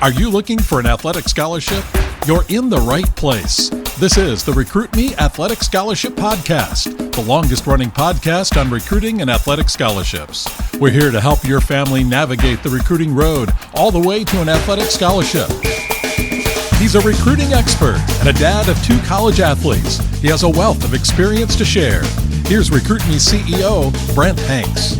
Are you looking for an athletic scholarship? You're in the right place. This is the Recruit Me Athletic Scholarship Podcast, the longest-running podcast on recruiting and athletic scholarships. We're here to help your family navigate the recruiting road all the way to an athletic scholarship. He's a recruiting expert and a dad of 2 college athletes. He has a wealth of experience to share. Here's Recruit Me CEO, Brent Hanks.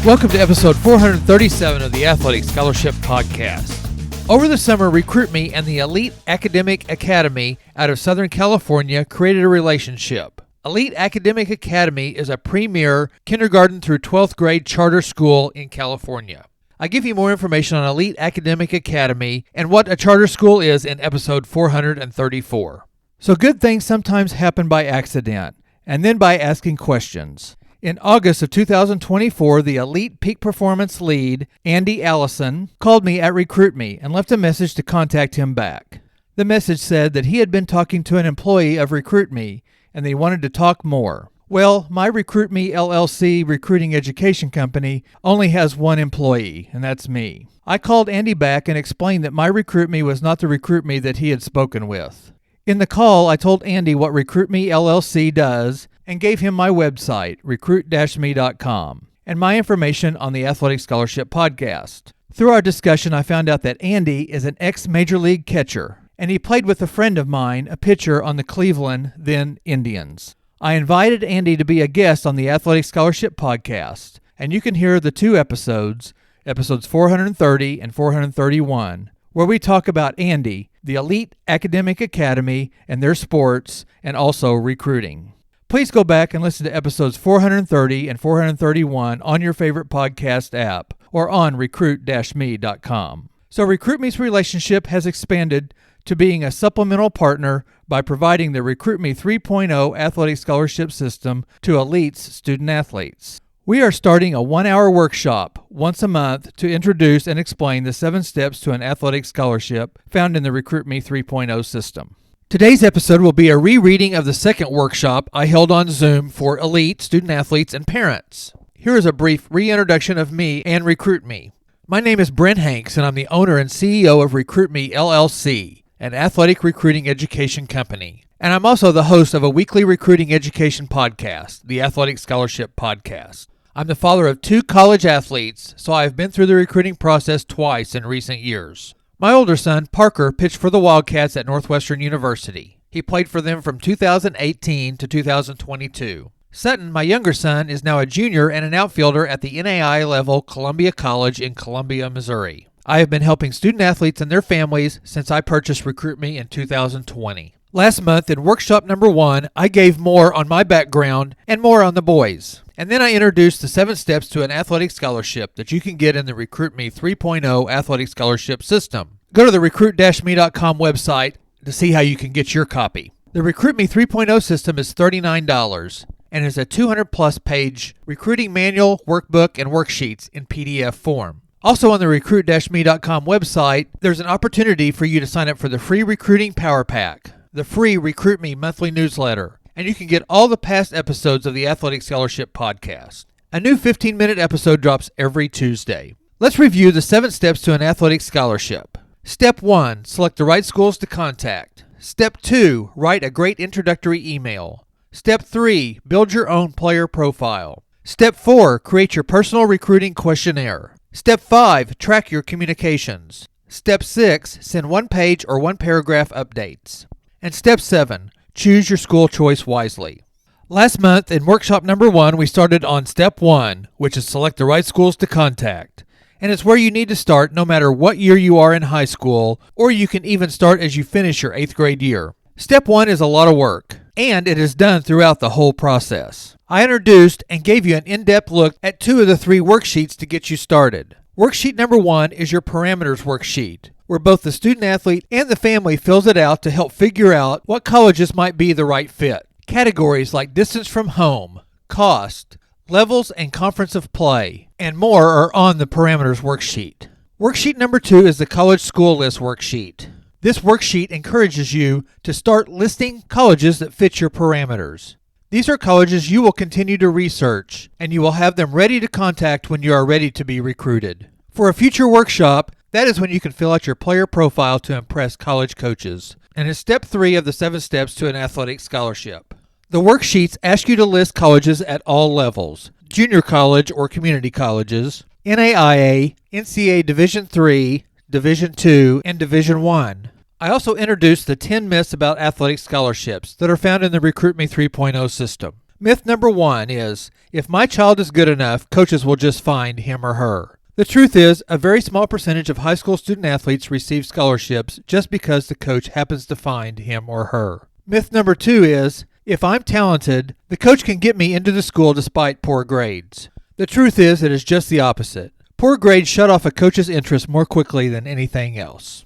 Welcome to episode 437 of the Athletic Scholarship Podcast. Over the summer, Recruit Me and the Elite Academic Academy out of Southern California created a relationship. Elite Academic Academy is a premier kindergarten through 12th grade charter school in California. I give you more information on Elite Academic Academy and what a charter school is in episode 434. So good things sometimes happen by accident, and then by asking questions. In August of 2024, the Elite Peak Performance lead, Andy Allison, called me at Recruit Me and left a message to contact him back. The message said that he had been talking to an employee of Recruit Me and they wanted to talk more. Well, my Recruit Me LLC recruiting education company only has one employee, and that's me. I called Andy back and explained that my Recruit Me was not the Recruit Me that he had spoken with. In the call, I told Andy what Recruit Me LLC does and gave him my website, recruit-me.com, and my information on the Athletic Scholarship Podcast. Through our discussion, I found out that Andy is an ex-Major League catcher, and he played with a friend of mine, a pitcher on the Cleveland, then Indians. I invited Andy to be a guest on the Athletic Scholarship Podcast, and you can hear the 2 episodes 430 and 431, where we talk about Andy, the Elite Academic Academy, and their sports, and also recruiting. Please go back and listen to episodes 430 and 431 on your favorite podcast app or on recruit-me.com. So Recruit Me's relationship has expanded to being a supplemental partner by providing the Recruit Me 3.0 athletic scholarship system to Elite's student athletes. We are starting a 1-hour workshop once a month to introduce and explain the 7 steps to an athletic scholarship found in the Recruit Me 3.0 system. Today's episode will be a rereading of the second workshop I held on Zoom for Elite student athletes and parents. Here is a brief reintroduction of me and Recruit Me. My name is Brent Hanks, and I'm the owner and CEO of Recruit Me LLC, an athletic recruiting education company. And I'm also the host of a weekly recruiting education podcast, the Athletic Scholarship Podcast. I'm the father of 2 college athletes, so I've been through the recruiting process twice in recent years. My older son, Parker, pitched for the Wildcats at Northwestern University. He played for them from 2018 to 2022. Sutton, my younger son, is now a junior and an outfielder at the NAI level Columbia College in Columbia, Missouri. I have been helping student athletes and their families since I purchased Recruit Me in 2020. Last month, in workshop number 1, I gave more on my background and more on the boys. And then I introduced the 7 steps to an athletic scholarship that you can get in the Recruit Me 3.0 athletic scholarship system. Go to the recruit-me.com website to see how you can get your copy. The Recruit Me 3.0 system is $39 and is a 200-plus page recruiting manual, workbook, and worksheets in PDF form. Also on the recruit-me.com website, there's an opportunity for you to sign up for the free Recruiting Power Pack, the free Recruit Me monthly newsletter, and you can get all the past episodes of the Athletic Scholarship Podcast. A new 15-minute episode drops every Tuesday. Let's review the 7 steps to an athletic scholarship. Step 1, select the right schools to contact. Step 2, write a great introductory email. Step 3, build your own player profile. Step 4, create your personal recruiting questionnaire. Step 5, track your communications. Step 6, send 1-page or 1-paragraph updates. And Step 7, choose your school choice wisely. Last month, in workshop number 1, we started on Step 1, which is select the right schools to contact. And it's where you need to start no matter what year you are in high school, or you can even start as you finish your 8th grade year. Step 1 is a lot of work, and it is done throughout the whole process. I introduced and gave you an in-depth look at 2 of the 3 worksheets to get you started. Worksheet number 1 is your parameters worksheet, where both the student athlete and the family fills it out to help figure out what colleges might be the right fit. Categories like distance from home, cost, levels and conference of play, and more are on the parameters worksheet. Worksheet number 2 is the college school list worksheet. This worksheet encourages you to start listing colleges that fit your parameters. These are colleges you will continue to research, and you will have them ready to contact when you are ready to be recruited. For a future workshop, That is when you can fill out your player profile to impress college coaches. And it's step 3 of the 7 steps to an athletic scholarship. The worksheets ask you to list colleges at all levels: junior college or community colleges, NAIA, NCAA Division III, Division II, and Division I. I also introduced the 10 myths about athletic scholarships that are found in the Recruit Me 3.0 system. Myth number 1 is, if my child is good enough, coaches will just find him or her. The truth is, a very small percentage of high school student athletes receive scholarships just because the coach happens to find him or her. Myth number 2 is, if I'm talented, the coach can get me into the school despite poor grades. The truth is, it is just the opposite. Poor grades shut off a coach's interest more quickly than anything else.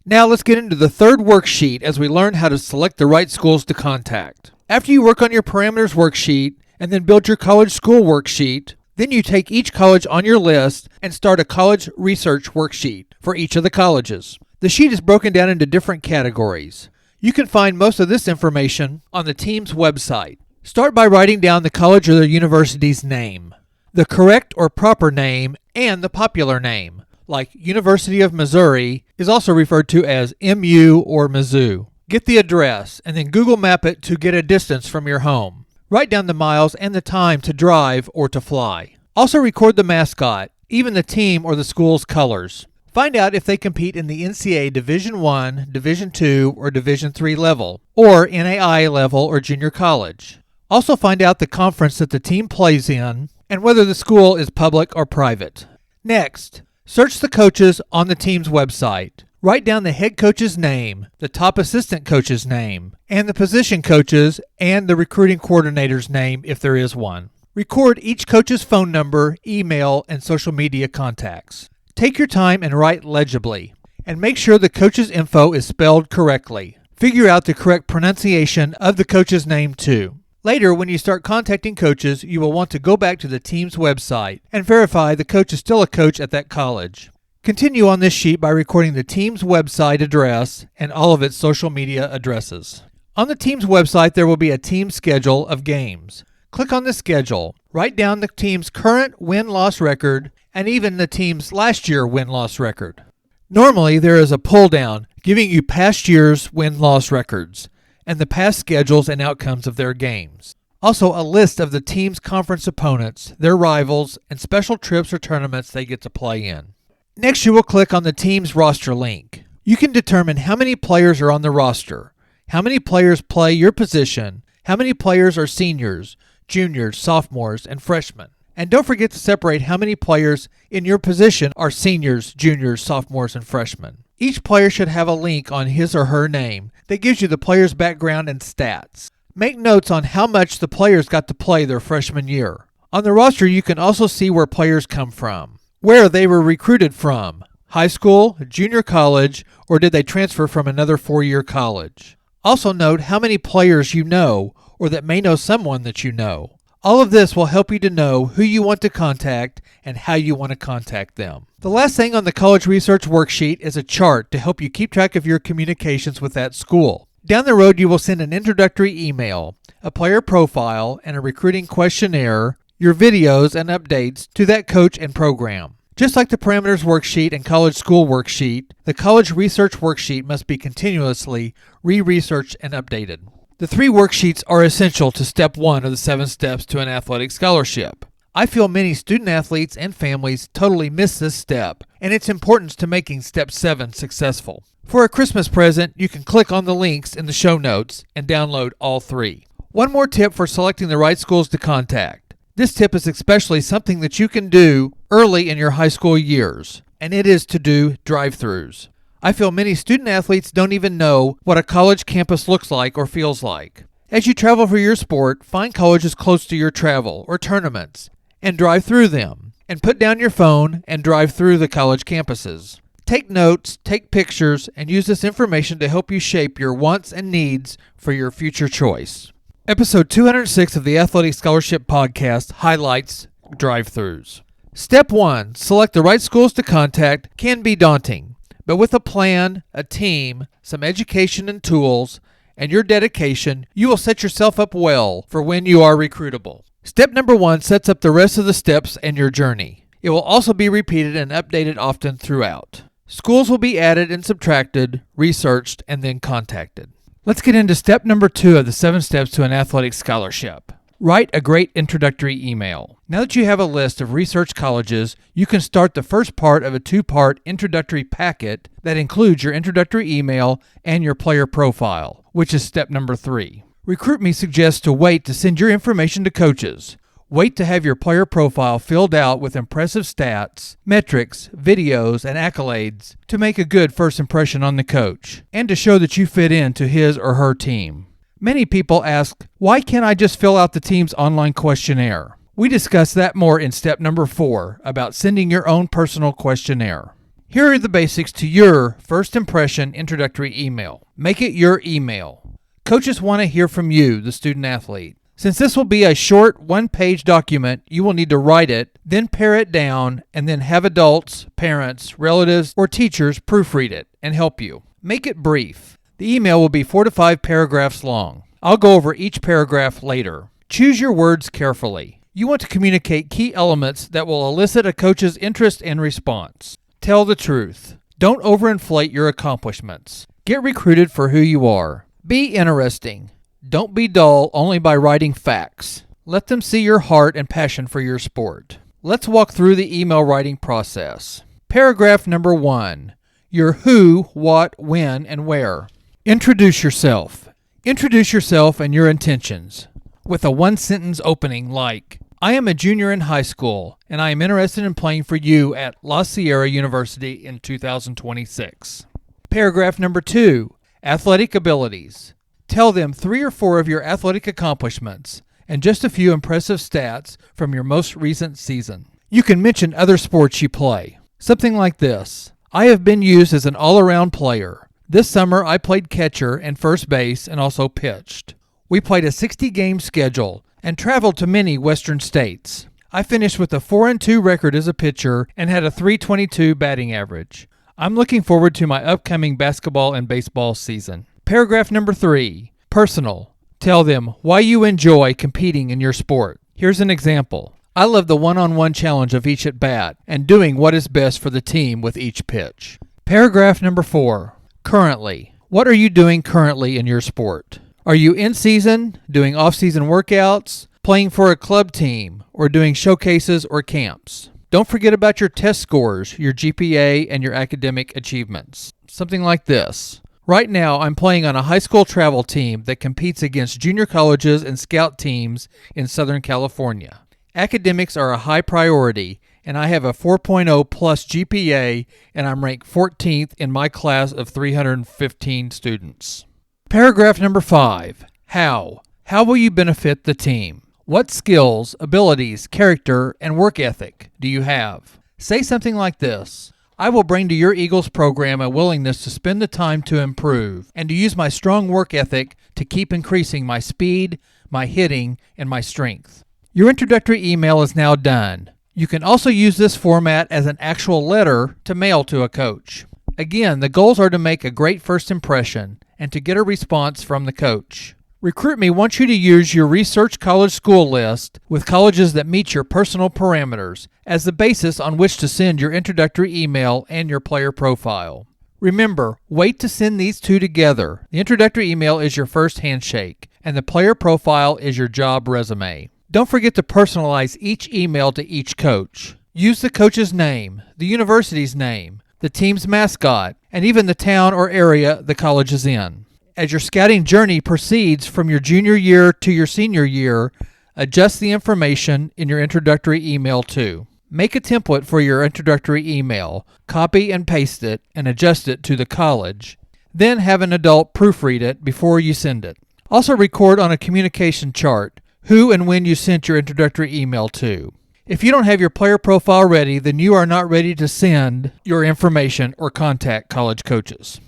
Now let's get into the third worksheet as we learn how to select the right schools to contact. After you work on your parameters worksheet and then build your college school worksheet, then you take each college on your list and start a college research worksheet for each of the colleges. The sheet is broken down into different categories. You can find most of this information on the team's website. Start by writing down the college or the university's name, the correct or proper name, and the popular name, like University of Missouri is also referred to as MU or Mizzou. Get the address and then Google Map it to get a distance from your home. Write down the miles and the time to drive or to fly. Also record the mascot, even the team or the school's colors. Find out if they compete in the NCAA Division I, Division II, or Division III level, or NAIA level or junior college. Also find out the conference that the team plays in and whether the school is public or private. Next, search the coaches on the team's website. Write down the head coach's name, the top assistant coach's name, and the position coach's and the recruiting coordinator's name if there is one. Record each coach's phone number, email, and social media contacts. Take your time and write legibly, and make sure the coach's info is spelled correctly. Figure out the correct pronunciation of the coach's name too. Later, when you start contacting coaches, you will want to go back to the team's website and verify the coach is still a coach at that college. Continue on this sheet by recording the team's website address and all of its social media addresses. On the team's website, there will be a team schedule of games. Click on the schedule. Write down the team's current win-loss record and even the team's last year win-loss record. Normally, there is a pull-down giving you past year's win-loss records and the past schedules and outcomes of their games. Also, a list of the team's conference opponents, their rivals, and special trips or tournaments they get to play in. Next, you will click on the team's roster link. You can determine how many players are on the roster, how many players play your position, how many players are seniors, juniors, sophomores, and freshmen. And don't forget to separate how many players in your position are seniors, juniors, sophomores, and freshmen. Each player should have a link on his or her name that gives you the player's background and stats. Make notes on how much the players got to play their freshman year. On the roster, you can also see where players come from, where they were recruited from, high school, junior college, or did they transfer from another 4-year college. Also note how many players you know or that may know someone that you know. All of this will help you to know who you want to contact and how you want to contact them. The last thing on the college research worksheet is a chart to help you keep track of your communications with that school. Down the road, you will send an introductory email, a player profile, and a recruiting questionnaire, your videos and updates to that coach and program. Just like the parameters worksheet and college school worksheet, the college research worksheet must be continuously re-researched and updated. The 3 worksheets are essential to step 1 of the 7 steps to an athletic scholarship. I feel many student athletes and families totally miss this step and its importance to making step 7 successful. For a Christmas present, you can click on the links in the show notes and download all 3. One more tip for selecting the right schools to contact. This tip is especially something that you can do early in your high school years, and it is to do drive-thrus. I feel many student athletes don't even know what a college campus looks like or feels like. As you travel for your sport, find colleges close to your travel or tournaments and drive through them, and put down your phone and drive through the college campuses. Take notes, take pictures, and use this information to help you shape your wants and needs for your future choice. Episode 206 of the Athletic Scholarship Podcast highlights drive-thrus. Step 1, select the right schools to contact, can be daunting, but with a plan, a team, some education and tools, and your dedication, you will set yourself up well for when you are recruitable. Step number 1 sets up the rest of the steps and your journey. It will also be repeated and updated often throughout. Schools will be added and subtracted, researched, and then contacted. Let's get into step number 2 of the 7 steps to an athletic scholarship. Write a great introductory email. Now that you have a list of research colleges, you can start the first part of a 2-part introductory packet that includes your introductory email and your player profile, which is step number 3. RecruitMe suggests to wait to send your information to coaches. Wait to have your player profile filled out with impressive stats, metrics, videos, and accolades to make a good first impression on the coach and to show that you fit into his or her team. Many people ask, why can't I just fill out the team's online questionnaire? We discuss that more in step number 4 about sending your own personal questionnaire. Here are the basics to your first impression introductory email. Make it your email. Coaches want to hear from you, the student athlete. Since this will be a short 1-page document, you will need to write it, then pare it down, and then have adults, parents, relatives, or teachers proofread it and help you. Make it brief. The email will be 4 to 5 paragraphs long. I'll go over each paragraph later. Choose your words carefully. You want to communicate key elements that will elicit a coach's interest and response. Tell the truth. Don't overinflate your accomplishments. Get recruited for who you are. Be interesting. Don't be dull only by writing facts. Let them see your heart and passion for your sport. Let's walk through the email writing process. Paragraph number 1. Your who, what, when, and where. Introduce yourself. Introduce yourself and your intentions with a 1-sentence opening like, I am a junior in high school, and I am interested in playing for you at La Sierra University in 2026. Paragraph number 2. Athletic abilities. Tell them 3 or 4 of your athletic accomplishments and just a few impressive stats from your most recent season. You can mention other sports you play. Something like this. I have been used as an all-around player. This summer, I played catcher and first base and also pitched. We played a 60-game schedule and traveled to many western states. I finished with a 4-2 record as a pitcher and had a .322 batting average. I'm looking forward to my upcoming basketball and baseball season. Paragraph number 3. Personal. Tell them why you enjoy competing in your sport. Here's an example. I love the one-on-one challenge of each at bat and doing what is best for the team with each pitch. Paragraph number 4. Currently. What are you doing currently in your sport? Are you in season, doing off-season workouts, playing for a club team, or doing showcases or camps? Don't forget about your test scores, your GPA, and your academic achievements. Something like this. Right now, I'm playing on a high school travel team that competes against junior colleges and scout teams in Southern California. Academics are a high priority, and I have a 4.0 plus GPA, and I'm ranked 14th in my class of 315 students. Paragraph number 5. How? How will you benefit the team? What skills, abilities, character, and work ethic do you have? Say something like this. I will bring to your Eagles program a willingness to spend the time to improve and to use my strong work ethic to keep increasing my speed, my hitting, and my strength. Your introductory email is now done. You can also use this format as an actual letter to mail to a coach. Again, the goals are to make a great first impression and to get a response from the coach. RecruitMe wants you to use your research college school list with colleges that meet your personal parameters as the basis on which to send your introductory email and your player profile. Remember, wait to send these two together. The introductory email is your first handshake, and the player profile is your job resume. Don't forget to personalize each email to each coach. Use the coach's name, the university's name, the team's mascot, and even the town or area the college is in. As your scouting journey proceeds from your junior year to your senior year, adjust the information in your introductory email too. Make a template for your introductory email, copy and paste it, and adjust it to the college. Then have an adult proofread it before you send it. Also record on a communication chart who and when you sent your introductory email to. If you don't have your player profile ready, then you are not ready to send your information or contact college coaches.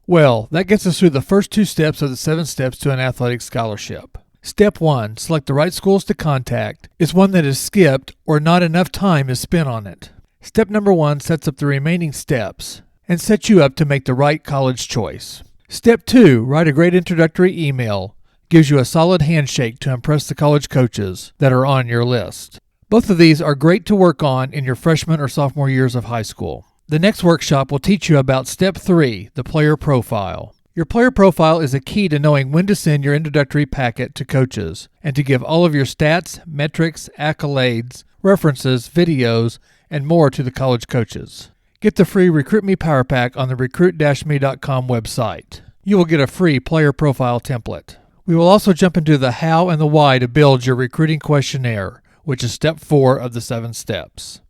Well, that gets us through the first 2 steps of the 7 steps to an athletic scholarship. Step 1, select the right schools to contact, is one that is skipped or not enough time is spent on it. Step number 1 sets up the remaining steps and sets you up to make the right college choice. Step 2, write a great introductory email, gives you a solid handshake to impress the college coaches that are on your list. Both of these are great to work on in your freshman or sophomore years of high school. The next workshop will teach you about Step 3, the player profile. Your player profile is a key to knowing when to send your introductory packet to coaches and to give all of your stats, metrics, accolades, references, videos, and more to the college coaches. Get the free Recruit Me Power Pack on the recruit-me.com website. You will get a free player profile template. We will also jump into the how and the why to build your recruiting questionnaire, which is Step 4 of the 7 steps.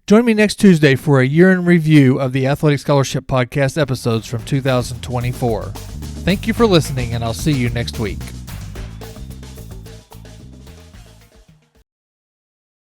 Join me next Tuesday for a year in review of the Athletic Scholarship Podcast episodes from 2024. Thank you for listening, and I'll see you next week.